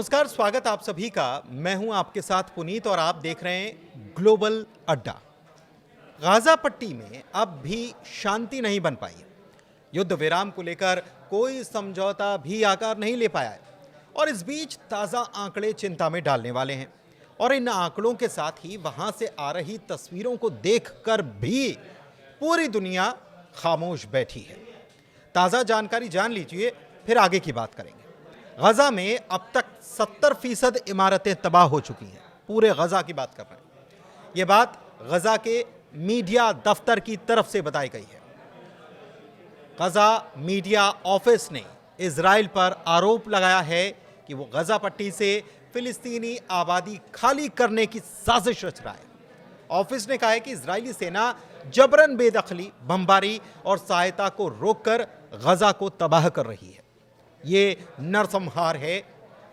नमस्कार, स्वागत आप सभी का। मैं हूं आपके साथ पुनीत और आप देख रहे हैं ग्लोबल अड्डा। गाजा पट्टी में अब भी शांति नहीं बन पाई है। युद्ध विराम को लेकर कोई समझौता भी आकार नहीं ले पाया है और इस बीच ताज़ा आंकड़े चिंता में डालने वाले हैं। और इन आंकड़ों के साथ ही वहां से आ रही तस्वीरों को देखकर भी पूरी दुनिया खामोश बैठी है। ताज़ा जानकारी जान लीजिए, फिर आगे की बात करेंगे। गजा में अब तक 70% इमारतें तबाह हो चुकी हैं। पूरे गजा की बात कर रहे हैं। यह बात गजा के मीडिया दफ्तर की तरफ से बताई गई है। गजा मीडिया ऑफिस ने इजराइल पर आरोप लगाया है कि वो गजा पट्टी से फिलिस्तीनी आबादी खाली करने की साजिश रच रहा है। ऑफिस ने कहा है कि इजरायली सेना जबरन बेदखली, बमबारी और सहायता को रोककर गजा को तबाह कर रही है। ये नरसंहार है।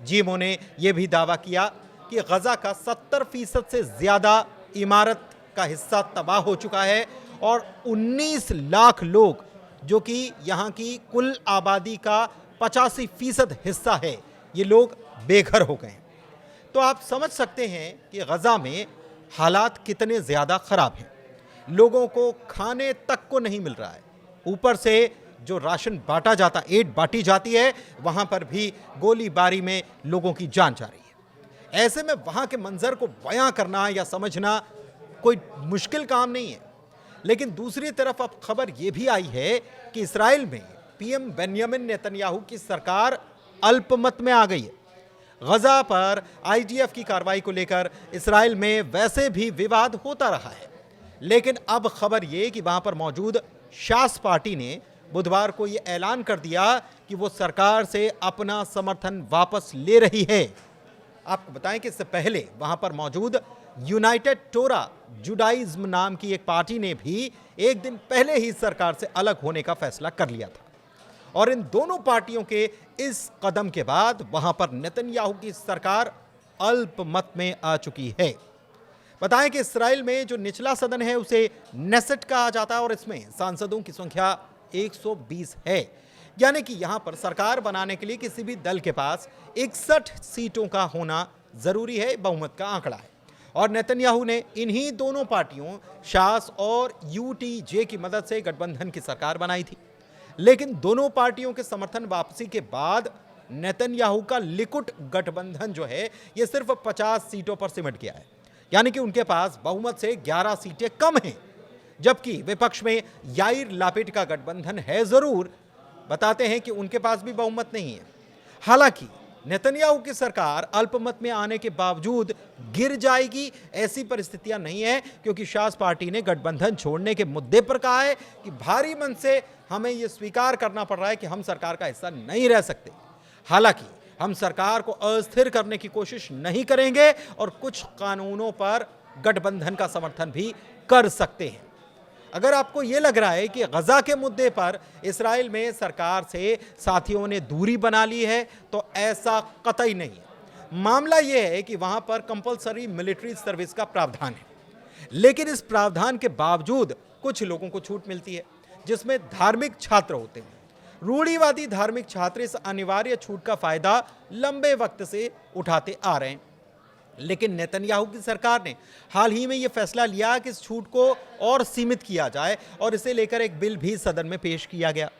जीमो ने यह भी दावा किया कि गजा का 70% से ज्यादा इमारत का हिस्सा तबाह हो चुका है और 19 लाख लोग, जो कि यहाँ की कुल आबादी का 85% हिस्सा है, ये लोग बेघर हो गए हैं। तो आप समझ सकते हैं कि गजा में हालात कितने ज्यादा खराब हैं। लोगों को खाने तक को नहीं मिल रहा है। ऊपर से जो राशन बांटा जाता, एड बांटी जाती है, वहां पर भी गोलीबारी में लोगों की जान जा रही है। ऐसे में वहां के मंजर को बयां करना या समझना कोई मुश्किल काम नहीं है। लेकिन दूसरी तरफ अब खबर यह भी आई है कि इस्राएल में पीएम बेंयामिन नेतन्याहू की सरकार अल्पमत में आ गई है। गजा पर आईडीएफ की कार्रवाई को लेकर इस्राएल में वैसे भी विवाद होता रहा है, लेकिन अब खबर यह कि वहां पर मौजूद शास पार्टी ने बुधवार को यह ऐलान कर दिया कि वो सरकार से अपना समर्थन वापस ले रही है। आपको बताएं कि इससे पहले वहां पर मौजूद यूनाइटेड टोरा जुडाइज्म नाम की एक पार्टी ने भी एक दिन पहले ही सरकार से अलग होने का फैसला कर लिया था। और इन दोनों पार्टियों के इस कदम के बाद वहां पर नेतन्याहू की सरकार अल्पमत में आ चुकी है। बताएं कि इस्राएल में जो निचला सदन है उसे नेसेट कहा जाता है और इसमें सांसदों की संख्या 120 है। यानी कि यहां पर सरकार बनाने के लिए किसी भी दल के पास 61 सीटों का होना जरूरी है। बहुमत का आंकड़ा है। और नेतन्याहू ने इन्हीं दोनों पार्टियों शास और यूटीजे की मदद से गठबंधन की सरकार बनाई थी। लेकिन दोनों पार्टियों के समर्थन वापसी के बाद नेतन्याहू का लिकुड गठबंधन जो है यह सिर्फ 50 सीटों पर सिमट गया है। यानी कि उनके पास बहुमत से 11 सीटें कम हैं। जबकि विपक्ष में याइर लापिड का गठबंधन है जरूर, बताते हैं कि उनके पास भी बहुमत नहीं है। हालांकि नेतन्याहू की सरकार अल्पमत में आने के बावजूद गिर जाएगी, ऐसी परिस्थितियां नहीं है, क्योंकि शास पार्टी ने गठबंधन छोड़ने के मुद्दे पर कहा है कि भारी मन से हमें यह स्वीकार करना पड़ रहा है कि हम सरकार का हिस्सा नहीं रह सकते। हालांकि हम सरकार को अस्थिर करने की कोशिश नहीं करेंगे और कुछ कानूनों पर गठबंधन का समर्थन भी कर सकते हैं। अगर आपको यह लग रहा है कि गजा के मुद्दे पर इस्राएल में सरकार से साथियों ने दूरी बना ली है, तो ऐसा कतई नहीं है। मामला यह है कि वहां पर कंपल्सरी मिलिट्री सर्विस का प्रावधान है, लेकिन इस प्रावधान के बावजूद कुछ लोगों को छूट मिलती है, जिसमें धार्मिक छात्र होते हैं। रूढ़िवादी धार्मिक छात्र इस अनिवार्य छूट का फायदा लंबे वक्त से उठाते आ रहे हैं। लेकिन नेतन्याहू की सरकार ने हाल ही में यह फैसला लिया कि इस छूट को और सीमित किया जाए और इसे लेकर एक बिल भी सदन में पेश किया गया।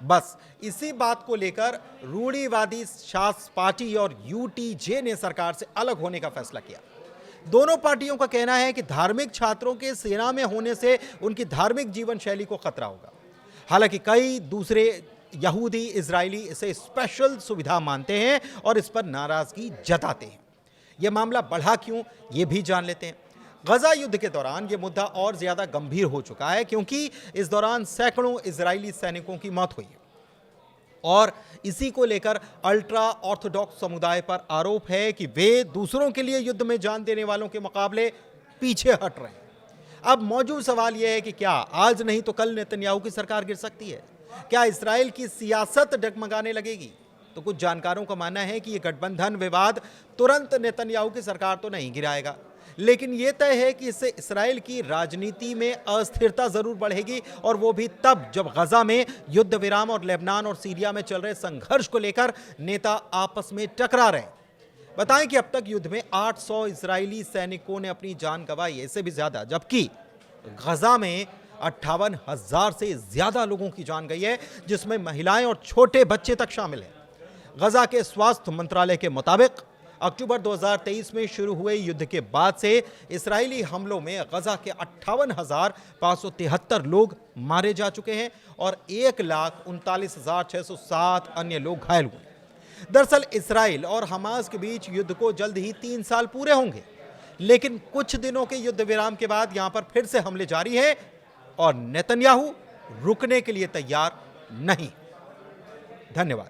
बस इसी बात को लेकर रूढ़िवादी शास पार्टी और यूटीजे ने सरकार से अलग होने का फैसला किया। दोनों पार्टियों का कहना है कि धार्मिक छात्रों के सेना में होने से उनकी धार्मिक जीवन शैली को खतरा होगा। हालांकि कई दूसरे यहूदी इजरायली इसे स्पेशल सुविधा मानते हैं और इस पर नाराजगी जताते हैं। यह मामला बढ़ा क्यों, यह भी जान लेते हैं। गजा युद्ध के दौरान यह मुद्दा और ज्यादा गंभीर हो चुका है, क्योंकि इस दौरान सैकड़ों इजरायली सैनिकों की मौत हुई है और इसी को लेकर अल्ट्रा ऑर्थोडॉक्स समुदाय पर आरोप है कि वे दूसरों के लिए युद्ध में जान देने वालों के मुकाबले पीछे हट रहे हैं। अब मौजूद सवाल यह है कि क्या आज नहीं तो कल नेतन्याहू की सरकार गिर सकती है? क्या इस्राएल की सियासत डगमगाने लगेगी? तो कुछ जानकारों का मानना है कि यह गठबंधन विवाद तुरंत नेतन्याहू की सरकार तो नहीं गिराएगा, लेकिन यह तय है कि इससे इस्राएल की राजनीति में अस्थिरता जरूर बढ़ेगी, और वो भी तब जब गजा में युद्ध विराम और लेबनान और सीरिया में चल रहे संघर्ष को लेकर नेता आपस में टकरा रहे। बताएं कि अब तक युद्ध में 800 इजरायली सैनिकों ने अपनी जान गंवाई है, इससे भी ज्यादा, जबकि गजा में 58,000 से ज्यादा लोगों की जान गई है, जिसमें महिलाएं और छोटे बच्चे तक शामिल हैं। गजा के स्वास्थ्य मंत्रालय के मुताबिक अक्टूबर 2023 में शुरू हुए युद्ध के बाद से इस्राएली हमलों में गजा के 58,573 लोग मारे जा चुके हैं और 1,39,607 अन्य लोग घायल हुए। दरअसल इस्राएल और हमास के बीच युद्ध को जल्द ही 3 साल पूरे होंगे, लेकिन कुछ दिनों के युद्ध विराम के बाद यहां पर फिर से हमले जारी हैं और नेतन्याहू रुकने के लिए तैयार नहीं। धन्यवाद।